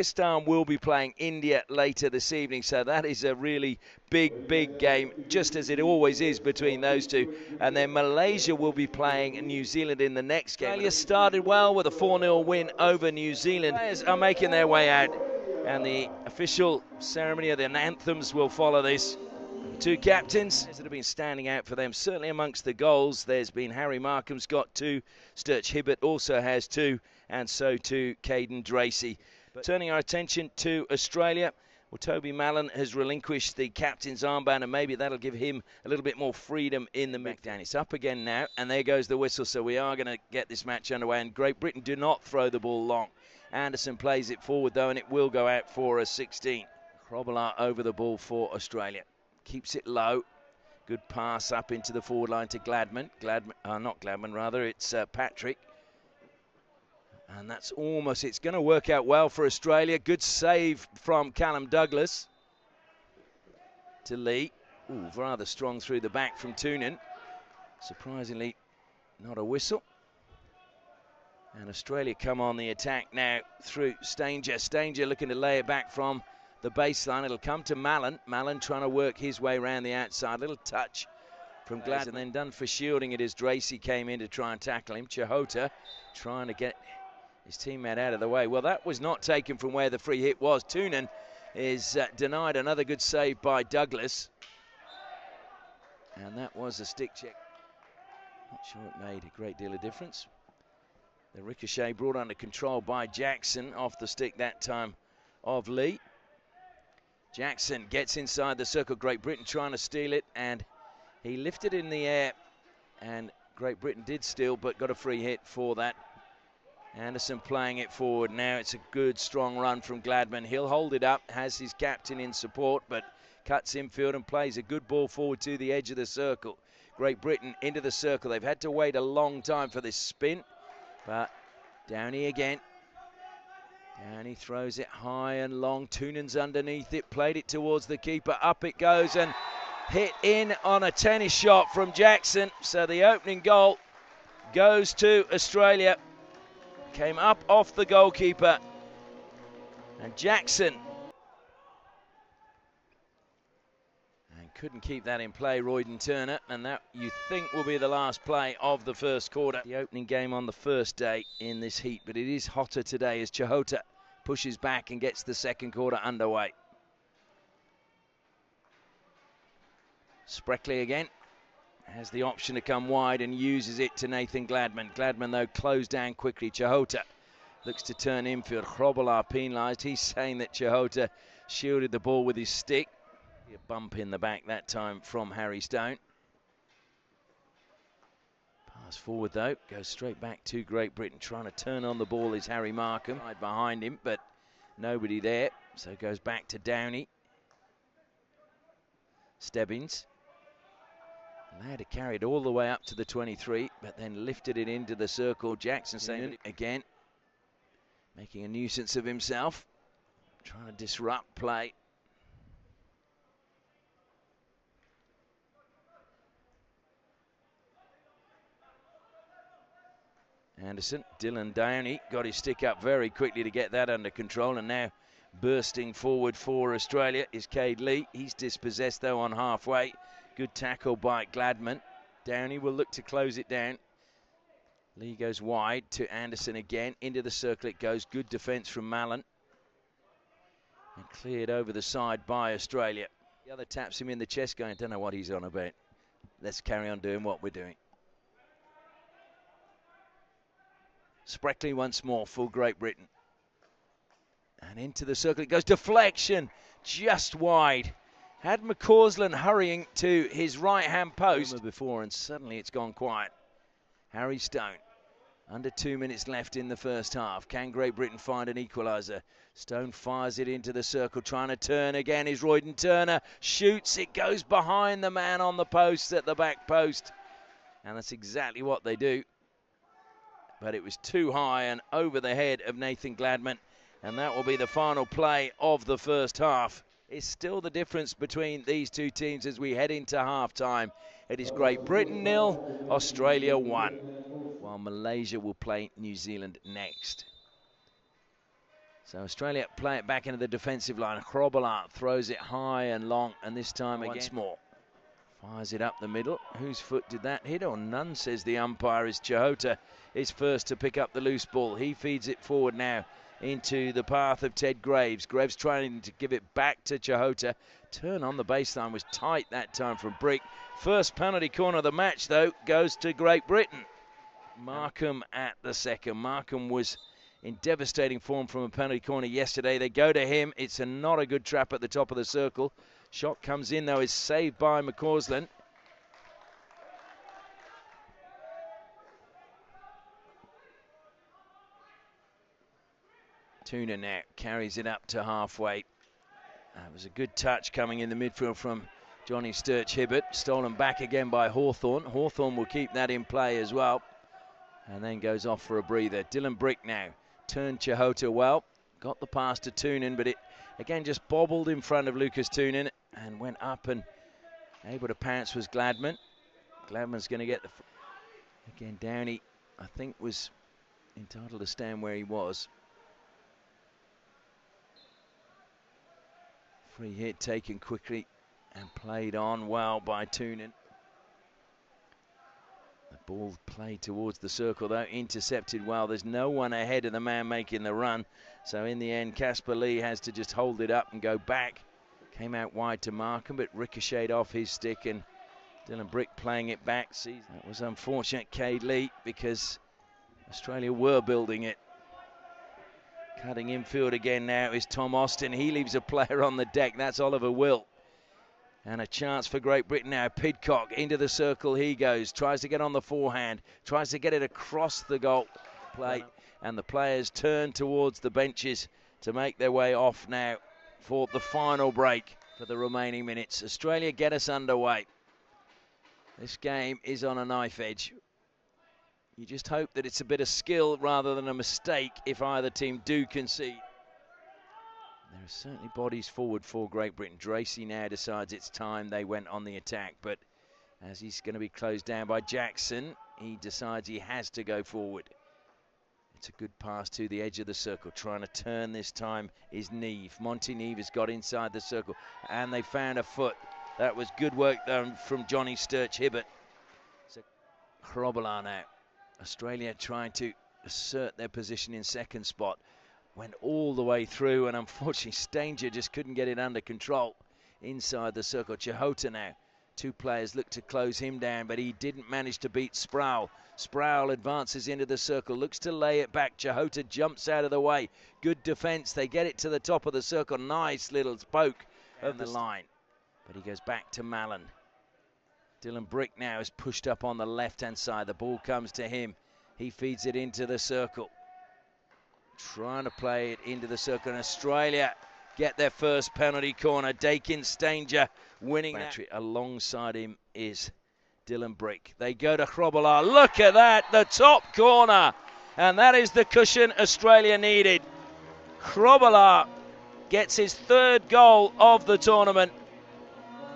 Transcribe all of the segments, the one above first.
Pakistan will be playing India later this evening, so that is a really big game, just as it always is between those two. And then Malaysia will be playing New Zealand in the next game. Australia started well with a 4-0 win over New Zealand. Players are making their way out, and the official ceremony of the anthems will follow this. Two captains that have been standing out for them, certainly amongst the goals. There's been Harry Markham's got 2, Sturch Hibbert also has 2, and so too Caden Dracey. But turning our attention to Australia, well, Toby Mallon has relinquished the captain's armband, and maybe that'll give him a little bit more freedom in the backdown. It's up again now, and there goes the whistle, so we are going to get this match underway. And Great Britain do not throw the ball long. Anderson plays it forward, though, and it will go out for a 16. Grobbelaar over the ball for Australia. Keeps it low. Good pass up into the forward line to Gladman. It's Patrick. And that's almost, it's going to work out well for Australia. Good save from Callum Douglas. To Lee. Ooh, rather strong through the back from Toonan. Surprisingly, not a whistle. And Australia come on the attack now through Stanger. Stanger looking to lay it back from the baseline. It'll come to Mallon. Mallon trying to work his way around the outside. Little touch from Glad, and then done for shielding it as Dracey came in to try and tackle him. Chahota trying to get his teammate out of the way. Well, that was not taken from where the free hit was. Toonan is denied. Another good save by Douglas. And that was a stick check. Not sure it made a great deal of difference. The ricochet brought under control by Jackson off the stick that time of Lee. Jackson gets inside the circle. Great Britain trying to steal it, and he lifted in the air, and Great Britain did steal but got a free hit for that. Anderson playing it forward. Now it's a good strong run from Gladman. He'll hold it up, has his captain in support, but cuts infield and plays a good ball forward to the edge of the circle. Great Britain into the circle. They've had to wait a long time for this spin, but Downey again. Downey throws it high and long. Toonan's underneath it, played it towards the keeper. Up it goes and hit in on a tennis shot from Jackson. So the opening goal goes to Australia. Came up off the goalkeeper, and Jackson couldn't keep that in play, Royden Turner, and that you think will be the last play of the first quarter. The opening game on the first day in this heat, but it is hotter today as Chahota pushes back and gets the second quarter underway. Spreckley again has the option to come wide and uses it to Nathan Gladman. Gladman, though, closed down quickly. Chahota looks to turn infield. Grobbelaar penalised. He's saying that Chahota shielded the ball with his stick. A bump in the back that time from Harry Stone. Pass forward, though. Goes straight back to Great Britain. Trying to turn on the ball is Harry Markham. Right behind him, but nobody there. So it goes back to Downey. Stebbins. Allowed to carry it all the way up to the 23, but then lifted it into the circle. Jackson saying again, making a nuisance of himself, trying to disrupt play. Anderson, Dylan Downey got his stick up very quickly to get that under control, and now bursting forward for Australia is Cade Lee. He's dispossessed though on halfway. Good tackle by Gladman. Downey will look to close it down. Lee goes wide to Anderson again. Into the circle it goes. Good defence from Mallon. And cleared over the side by Australia. The other taps him in the chest going, don't know what he's on about. Let's carry on doing what we're doing. Spreckley once more for Great Britain. And into the circle it goes. Deflection just wide. Had McCausland hurrying to his right-hand post before, and suddenly it's gone quiet. Harry Stone, under 2 minutes left in the first half. Can Great Britain find an equaliser? Stone fires it into the circle, trying to turn again is Royden Turner. Shoots, it goes behind the man on the post at the back post. And that's exactly what they do. But it was too high and over the head of Nathan Gladman. And that will be the final play of the first half. It's still the difference between these two teams as we head into half-time. It is Great Britain 0, Australia 1, while Malaysia will play New Zealand next. So Australia play it back into the defensive line. Grobbelaar throws it high and long, and this time once more. Fires it up the middle. Whose foot did that hit? Or none, says the umpire. As Chahota is first to pick up the loose ball. He feeds it forward now into the path of Ted Graves. Graves trying to give it back to Chahota. Turn on the baseline was tight that time from Brick. First penalty corner of the match, though, goes to Great Britain. Markham at the second. Markham was in devastating form from a penalty corner yesterday. They go to him. It's not a good trap at the top of the circle. Shot comes in, though, is saved by McCausland. Tuna now carries it up to halfway. That was a good touch coming in the midfield from Johnny Sturch-Hibbert. Stolen back again by Hawthorn. Hawthorn will keep that in play as well. And then goes off for a breather. Dylan Brick now turned Chahota well. Got the pass to Toonen, but it again just bobbled in front of Lucas Toonen and went up, and able to pounce was Gladman. Gladman's going to get the... Again, Downey, I think, was entitled to stand where he was. Free hit taken quickly and played on well by Toonen. The ball played towards the circle, though, intercepted well. There's no one ahead of the man making the run. So in the end, Casper Lee has to just hold it up and go back. Came out wide to Markham, but ricocheted off his stick, and Dylan Brick playing it back. That was unfortunate, Cade Lee, because Australia were building it. Cutting infield again now is Tom Austin. He leaves a player on the deck. That's Oliver Wilt. And a chance for Great Britain now. Pidcock into the circle he goes. Tries to get on the forehand. Tries to get it across the goal plate. And the players turn towards the benches to make their way off now for the final break for the remaining minutes. Australia get us underway. This game is on a knife edge. You just hope that it's a bit of skill rather than a mistake if either team do concede. There are certainly bodies forward for Great Britain. Dracy now decides it's time they went on the attack, but as he's going to be closed down by Jackson, he decides he has to go forward. It's a good pass to the edge of the circle. Trying to turn this time is Neve. Monty Neve has got inside the circle, and they found a foot. That was good work done from Johnny Sturch-Hibbert. So Grobbelaar now. Australia trying to assert their position in second spot. Went all the way through, and unfortunately Stanger just couldn't get it under control inside the circle. Chahota now. Two players look to close him down, but he didn't manage to beat Sproul. Sproul advances into the circle, looks to lay it back. Chahota jumps out of the way. Good defense. They get it to the top of the circle. Nice little poke of the line. But he goes back to Mallon. Dylan Brick now is pushed up on the left-hand side. The ball comes to him. He feeds it into the circle. Trying to play it into the circle. And Australia get their first penalty corner. Dakin Stanger winning that. Alongside him is Dylan Brick. They go to Grobbelaar. Look at that, the top corner. And that is the cushion Australia needed. Grobbelaar gets his third goal of the tournament.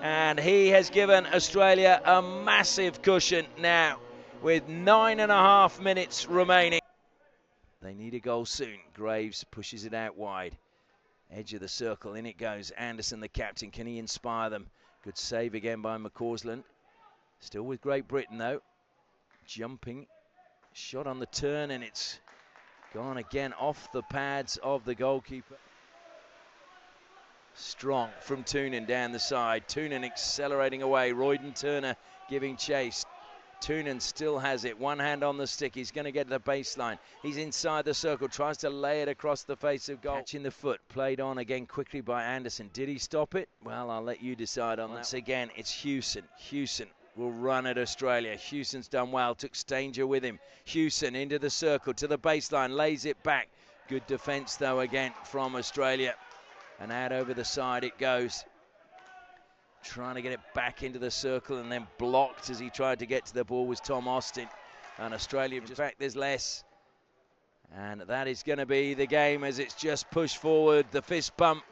And he has given Australia a massive cushion now with 9.5 minutes remaining. They need a goal soon. Graves pushes it out wide. Edge of the circle, in it goes. Anderson, the captain, can he inspire them? Good save again by McCausland. Still with Great Britain though. Jumping. Shot on the turn, and it's gone again off the pads of the goalkeeper. Strong from Toonen down the side. Toonen accelerating away. Royden Turner giving chase. Toonen still has it. One hand on the stick. He's going to get to the baseline. He's inside the circle. Tries to lay it across the face of goal. Catching the foot. Played on again quickly by Anderson. Did he stop it? Well, I'll let you decide on that. Once again, it's Hewson. Hewson will run at Australia. Hewson's done well. Took Stanger with him. Hewson into the circle to the baseline. Lays it back. Good defence, though, again from Australia. And out over the side it goes. Trying to get it back into the circle, and then blocked as he tried to get to the ball was Tom Austin. And Australia, in fact, there's less. And that is going to be the game as it's just pushed forward. The fist pump.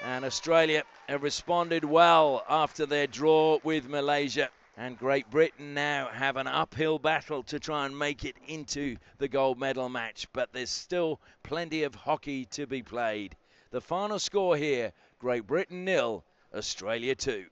And Australia have responded well after their draw with Malaysia. And Great Britain now have an uphill battle to try and make it into the gold medal match, but there's still plenty of hockey to be played. The final score here, Great Britain 0, Australia 2.